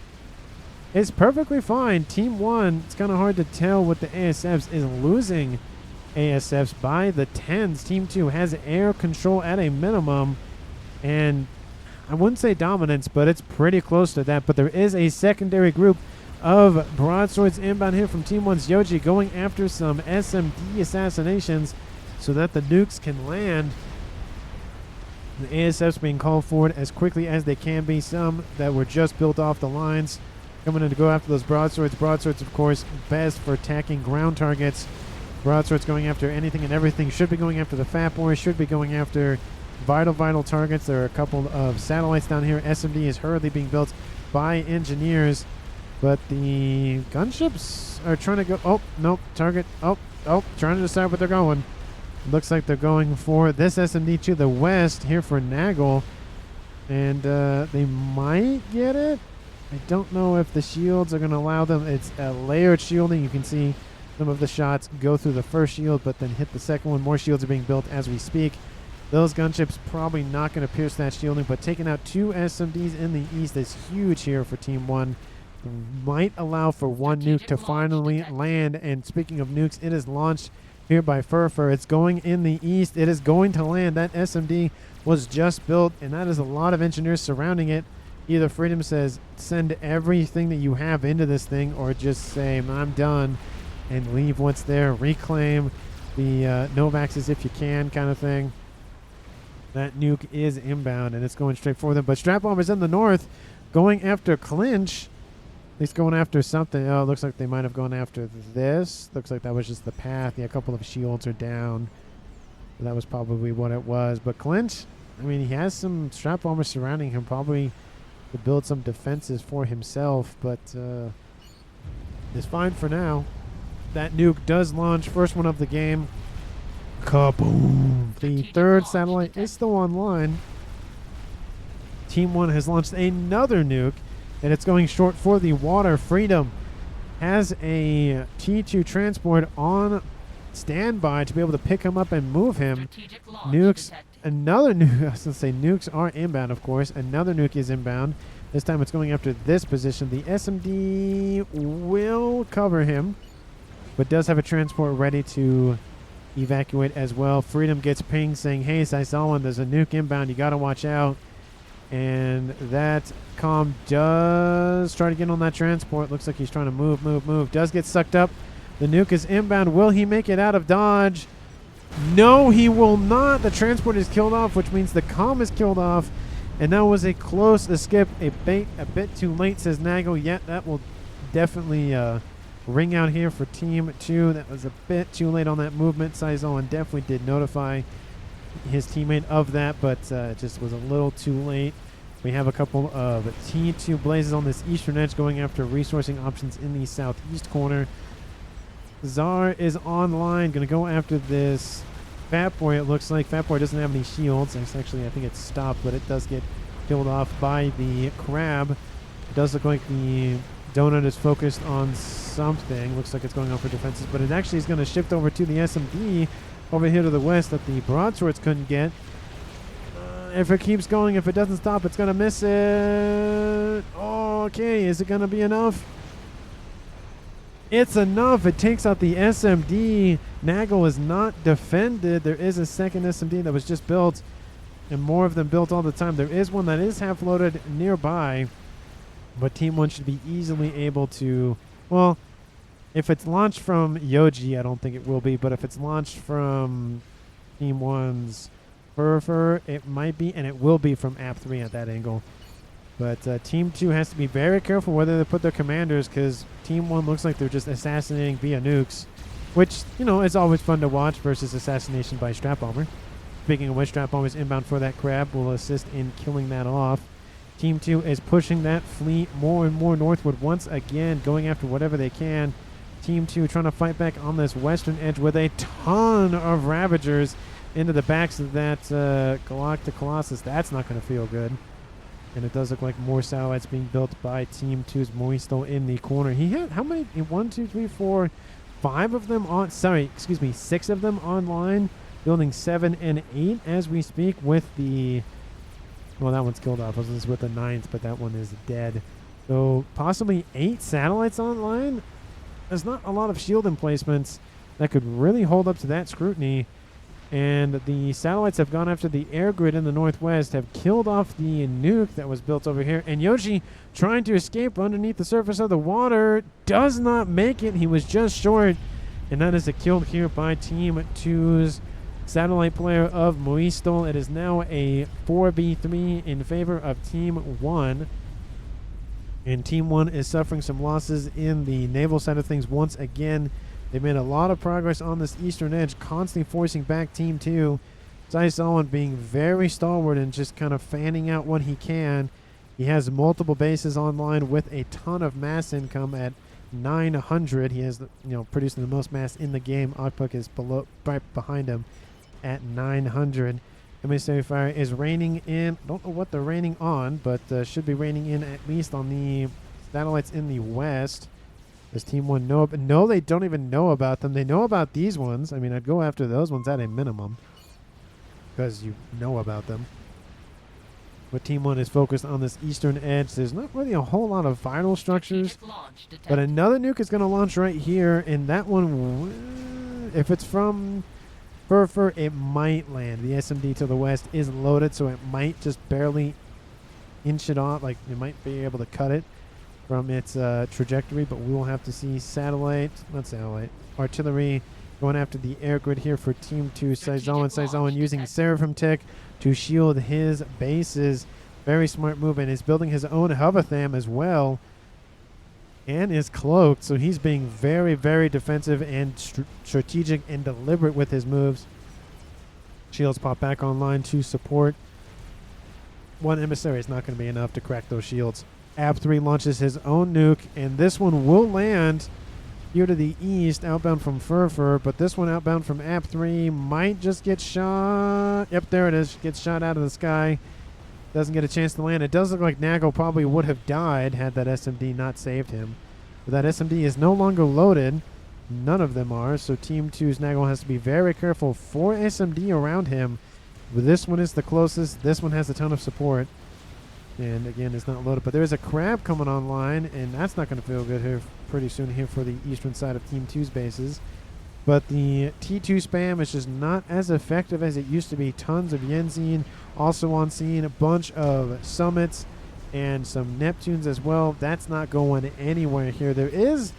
is perfectly fine. Team 1, it's kind of hard to tell with the ASFs, is losing ASFs by the tens. Team 2 has air control at a minimum, and I wouldn't say dominance, but it's pretty close to that. But there is a secondary group of broadswords inbound here from Team 1's Yoji, going after some SMD assassinations so that the nukes can land. The ASFs being called forward as quickly as they can be. Some that were just built off the lines coming in to go after those broadswords. Broadswords, of course, best for attacking ground targets. Broadswords going after anything and everything. Should be going after the Fat Boys. Should be going after vital targets. There are a couple of satellites down here. SMD is hurriedly being built by engineers. But the gunships are trying to go... Oh, nope. Target... Oh, trying to decide what they're going. Looks like they're going for this SMD to the west here for Naval. And they might get it. I don't know if the shields are going to allow them. It's a layered shielding. You can see some of the shots go through the first shield, but then hit the second one. More shields are being built as we speak. Those gunships probably not going to pierce that shielding, but taking out 2 SMDs in the east is huge here for Team 1. Might allow for 1 nuke to finally land. And speaking of nukes, it is launched here by Furfur. It's going in the east. It is going to land. That SMD was just built, and that is a lot of engineers surrounding it. Either Freedom says, send everything that you have into this thing, or just say, I'm done, and leave what's there. Reclaim the Novaxes if you can, kind of thing. That nuke is inbound, and it's going straight for them. But Strap Bomber's in the north, going after Clinch. At least going after something. Oh, it looks like they might have gone after this. Looks like that was just the path. Yeah, a couple of shields are down. That was probably what it was. But Clinch, I mean, he has some Strap Bombers surrounding him, probably to build some defenses for himself, but it's fine for now. That nuke does launch. First one of the game. Kaboom! The third satellite is still online. Team 1 has launched another nuke, and it's going short for the water. Freedom has a T2 transport on standby to be able to pick him up and move him. Nukes, another nuke. I was going to say nukes are inbound, of course. Another nuke is inbound. This time it's going after this position. The SMD will cover him, but does have a transport ready to evacuate as well. Freedom gets pinged saying, hey, I saw one. There's a nuke inbound. You got to watch out. And that comm does try to get on that transport. Looks like he's trying to move. Does get sucked up. The nuke is inbound. Will he make it out of dodge? No, he will not. The transport is killed off, which means the comm is killed off. And that was a close escape. A bit too late, says Nagal. Yet that will definitely ring out here for Team 2. That was a bit too late on that movement. Saizon definitely did notify his teammate of that, but it just was a little too late. We have a couple of T2 blazes on this eastern edge going after resourcing options in the southeast corner. Czar is online, going to go after this Fat Boy. It looks like Fat Boy doesn't have any shields. It's actually, I think it's stopped, but it does get killed off by the Crab. It does look like the Donut is focused on something. Looks like it's going on for defenses, but it actually is going to shift over to the SMD over here to the west that the broadswords couldn't get. If it keeps going, if it doesn't stop, it's going to miss it. Okay, is it going to be enough? It's enough. It takes out the SMD. Nagal is not defended. There is a second SMD that was just built, and more of them built all the time. There is one that is half loaded nearby, but Team 1 should be easily able to, well, if it's launched from Yoji, I don't think it will be, but if it's launched from Team 1's Fur, it might be, and it will be from App 3 at that angle. But Team 2 has to be very careful whether they put their commanders, because Team 1 looks like they're just assassinating via nukes, which, you know, is always fun to watch versus assassination by Strap Bomber. Speaking of which, Strap Bomber is inbound for that Crab, will assist in killing that off. Team 2 is pushing that fleet more and more northward once again, going after whatever they can. Team 2 trying to fight back on this western edge with a ton of Ravagers into the backs of that Galactic Colossus. That's not going to feel good. And it does look like more satellites being built by Team 2's Moisto in the corner. He had how many? 1, 2, 3, 4, 5 of them on. Sorry, excuse me, 6 of them online. Building 7 and 8 as we speak with the. Well, that one's killed off. I was with the 9th, but that one is dead. So possibly 8 satellites online. There's not a lot of shield emplacements that could really hold up to that scrutiny. And the satellites have gone after the air grid in the northwest, have killed off the nuke that was built over here. And Yoshi, trying to escape underneath the surface of the water, does not make it. He was just short. And that is a kill here by Team 2's satellite player of Moistol. It is now a 4v3 in favor of Team 1. And Team 1 is suffering some losses in the naval side of things once again. They've made a lot of progress on this eastern edge, constantly forcing back Team 2. Zaisalwan being very stalwart and just kind of fanning out what he can. He has multiple bases online with a ton of mass income at 900. He has, producing the most mass in the game. Okpuk is right behind him at 900. Emissary Fire is raining in. Don't know what they're raining on, but should be raining in at least on the satellites in the west. Does Team 1 know? No, they don't even know about them. They know about these ones. I mean, I'd go after those ones at a minimum because you know about them. But Team 1 is focused on this eastern edge. There's not really a whole lot of vital structures, but another nuke is going to launch right here, and that one, if it's from Fur, it might land. The SMD to the west is loaded, so it might just barely inch it off. Like, you might be able to cut it from its trajectory, but we will have to see. Artillery going after the air grid here for Team 2. Saizoan using Seraphim Tech to shield his bases. Very smart move, and is building his own hovertham as well, and is cloaked, so he's being very, very defensive and strategic and deliberate with his moves. Shields pop back online to support. One emissary is not going to be enough to crack those shields. AB3 launches his own nuke, and this one will land here to the east, outbound from Fur, but this one outbound from AB3 might just get shot. Yep, there it is. Gets shot out of the sky. Doesn't get a chance to land. It does look like Naval probably would have died had that SMD not saved him. But that SMD is no longer loaded. None of them are, so Team 2's Naval has to be very careful. 4 SMD around him. But this one is the closest. This one has a ton of support. And again, it's not loaded. But there is a crab coming online, and that's not going to feel good here pretty soon here for the eastern side of Team 2's bases. But the T2 spam is just not as effective as it used to be. Tons of Yenzine also on scene. A bunch of Summits and some Neptunes as well. That's not going anywhere here. There is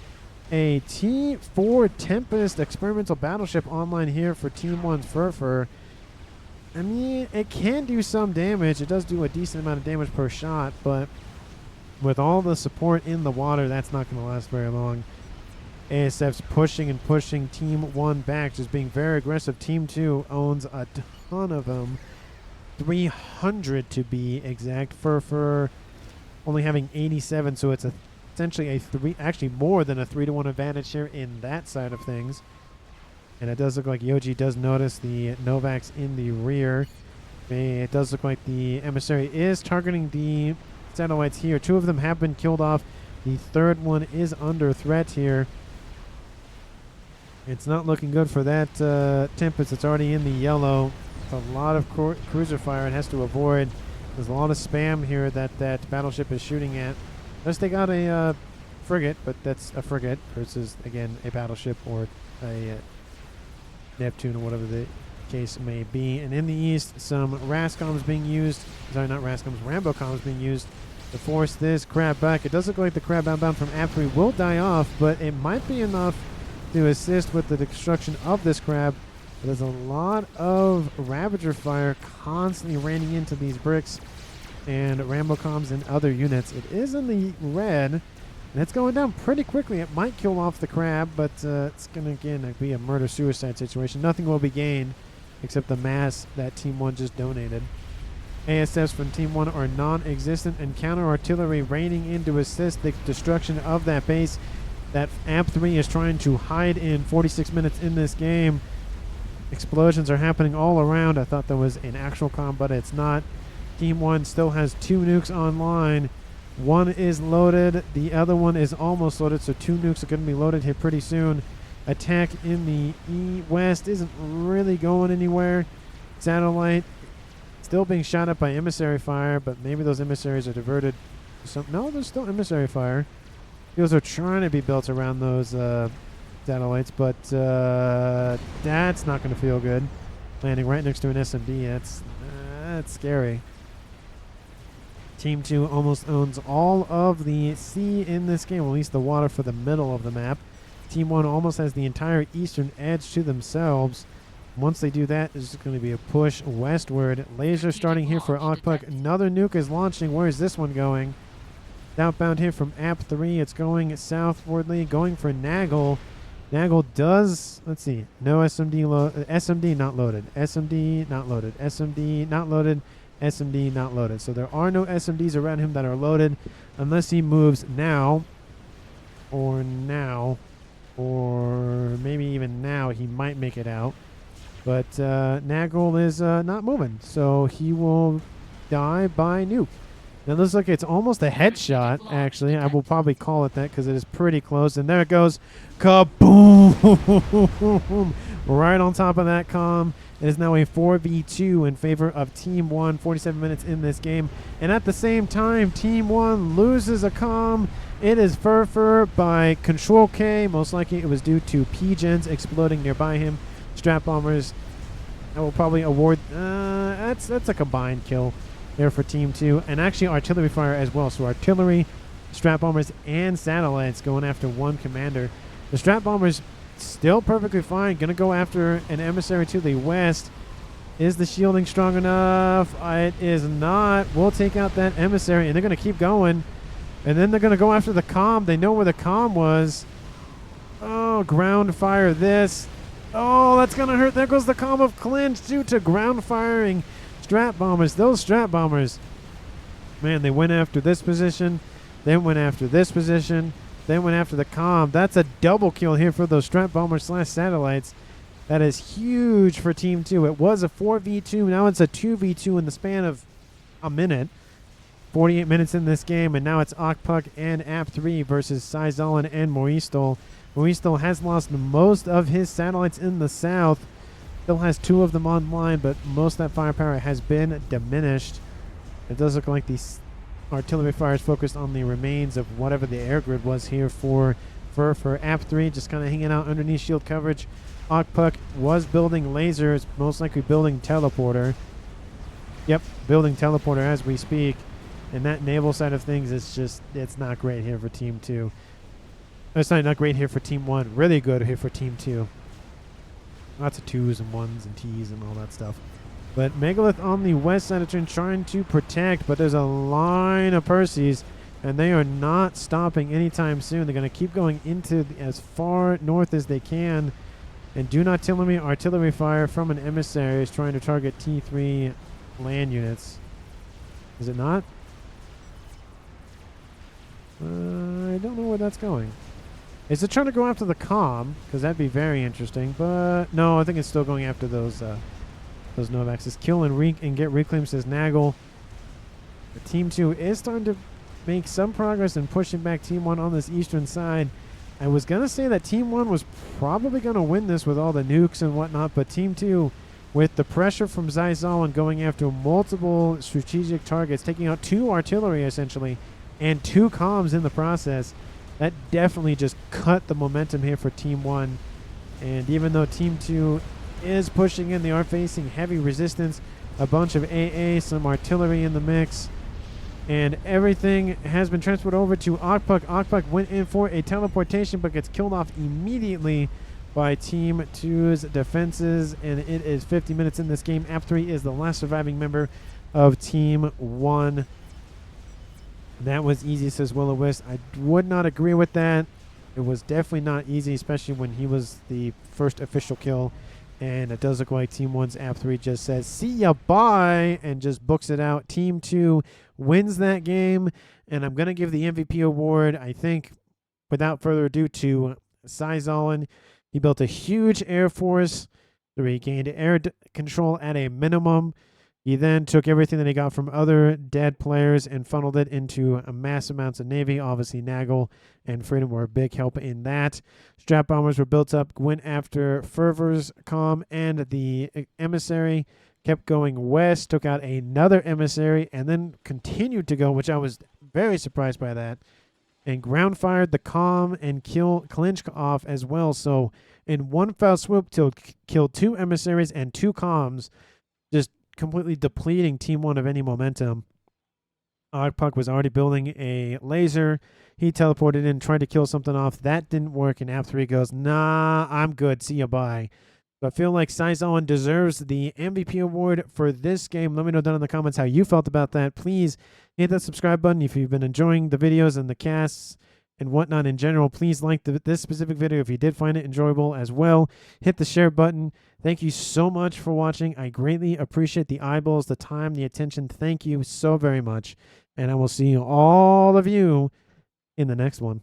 a T4 Tempest experimental battleship online here for Team 1's Fur. I mean, it can do some damage. It does do a decent amount of damage per shot, but with all the support in the water, that's not going to last very long. ASF's pushing and pushing Team 1 back, just being very aggressive. Team 2 owns a ton of them. 300 to be exact. Fur only having 87, so it's essentially actually more than a 3-to-1 advantage here in that side of things. And it does look like Yoji does notice the Novaks in the rear. It does look like the emissary is targeting the satellites here. 2 of them have been killed off. The third one is under threat here. It's not looking good for that Tempest. It's already in the yellow. It's a lot of cruiser fire it has to avoid. There's a lot of spam here that battleship is shooting at. Unless they got a frigate, but that's a frigate versus, again, a battleship or a Neptune or whatever the case may be. And in the east, some RASCOMs being used. Sorry, not RASCOMs, Rambocoms being used to force this crab back. It does look like the crab outbound from AB3 will die off, but it might be enough to assist with the destruction of this crab. But there's a lot of Ravager fire constantly raining into these bricks and Rambocoms and other units. It is in the red, and it's going down pretty quickly. It might kill off the crab, but it's going to, again, be a murder-suicide situation. Nothing will be gained except the mass that Team 1 just donated. ASFs from Team 1 are non-existent, and counter-artillery raining in to assist the destruction of that base that AB3 is trying to hide in. 46 minutes in this game. Explosions are happening all around. I thought there was an actual comm, but it's not. Team 1 still has 2 nukes online. One is loaded. The other one is almost loaded, so 2 nukes are going to be loaded here pretty soon. Attack in the west isn't really going anywhere. Satellite still being shot up by emissary fire, but maybe those emissaries are diverted. No, there's still emissary fire. Those are trying to be built around those satellites, but that's not going to feel good. Landing right next to an SMD, that's scary. Team 2 almost owns all of the sea in this game, at least the water for the middle of the map. Team 1 almost has the entire eastern edge to themselves. Once they do that, there's going to be a push westward. Laser starting here for Okpuk. Another nuke is launching. Where is this one going? Outbound here from AB3. It's going southwardly, going for Naval. Naval does, let's see, no SMD, SMD not loaded, SMD not loaded, SMD not loaded, SMD not loaded. So there are no SMDs around him that are loaded unless he moves now, or maybe even now he might make it out. But Naval is not moving, so he will die by nuke. Now it looks like it's almost a headshot, actually. I will probably call it that because it is pretty close. And there it goes. Kaboom! Right on top of that comm. It is now a 4v2 in favor of Team 1. 47 minutes in this game. And at the same time, Team 1 loses a comm. It is Fur by Control K. Most likely it was due to P-Gens exploding nearby him. Strap bombers That will probably award. That's a combined kill there for Team 2. And actually artillery fire as well. So artillery, strat bombers, and satellites going after one commander. The strat bombers still perfectly fine. Going to go after an emissary to the west. Is the shielding strong enough? It is not. We'll take out that emissary, and they're going to keep going. And then they're going to go after the comm. They know where the comm was. Oh, ground fire this. Oh, that's going to hurt. There goes the comm of Clinch due to ground firing strat bombers. Those strat bombers, man, they went after this position, then went after this position, then went after the comm. That's a double kill here for those strat bombers / satellites. That is huge for Team 2. It was a 4v2. Now it's a 2v2 in the span of a minute. 48 minutes in this game, and now it's Okpuk and AP3 versus Sizolin and Moistol. Moistol has lost most of his satellites in the south. Still has 2 of them online, but most of that firepower has been diminished. It does look like the artillery fire is focused on the remains of whatever the air grid was here for AP3, just kind of hanging out underneath shield coverage. Okpuk was building lasers, most likely building teleporter. Yep, building teleporter as we speak. And that naval side of things is just, it's not great here for Team 2. It's not great here for Team 1. Really good here for Team 2. Lots of 2s and 1s and T's and all that stuff. But Megalith on the west side of turn trying to protect, but there's a line of Perseus, and they are not stopping anytime soon. They're going to keep going into as far north as they can. And do not tell me artillery fire from an emissary is trying to target T3 land units. Is it not? I don't know where that's going. Is it trying to go after the comm? Because that'd be very interesting. But no, I think it's still going after those Novaxes. Kill and get reclaim, says Nagel. The Team 2 is starting to make some progress in pushing back Team 1 on this eastern side. I was going to say that Team 1 was probably going to win this with all the nukes and whatnot, but Team 2, with the pressure from Zizalin going after multiple strategic targets, taking out 2 artillery essentially, and 2 comms in the process, that definitely just cut the momentum here for Team 1. And even though Team 2 is pushing in, they are facing heavy resistance, a bunch of AA, some artillery in the mix, and everything has been transferred over to Okpuk. Okpuk went in for a teleportation, but gets killed off immediately by Team 2's defenses, and it is 50 minutes in this game. AP3 is the last surviving member of Team 1. That was easy, says Will-O-Wisp. I would not agree with that. It was definitely not easy, especially when he was the first official kill. And it does look like Team 1's AP3 just says, see ya, bye, and just books it out. Team 2 wins that game, and I'm going to give the MVP award, I think, without further ado, to Sizolin. He built a huge air force. So he gained air control at a minimum. He then took everything that he got from other dead players and funneled it into mass amounts of Navy. Obviously, Nagel and Freedom were a big help in that. Strap bombers were built up, went after Fervor's comm and the emissary, kept going west, took out another emissary, and then continued to go, which I was very surprised by that, and ground fired the comm and Clinch off as well. So in one foul swoop, killed 2 emissaries and 2 comms, just completely depleting Team 1 of any momentum. Okpuk was already building a laser. He teleported in, tried to kill something off. That didn't work, and AP3 goes, nah, I'm good. See ya, bye. So I feel like Sizolin deserves the MVP award for this game. Let me know down in the comments how you felt about that. Please hit that subscribe button if you've been enjoying the videos and the casts and whatnot in general. Please like this specific video if you did find it enjoyable as well. Hit the share button. Thank you so much for watching. I greatly appreciate the eyeballs, the time, the attention. Thank you so very much. And I will see all of you in the next one.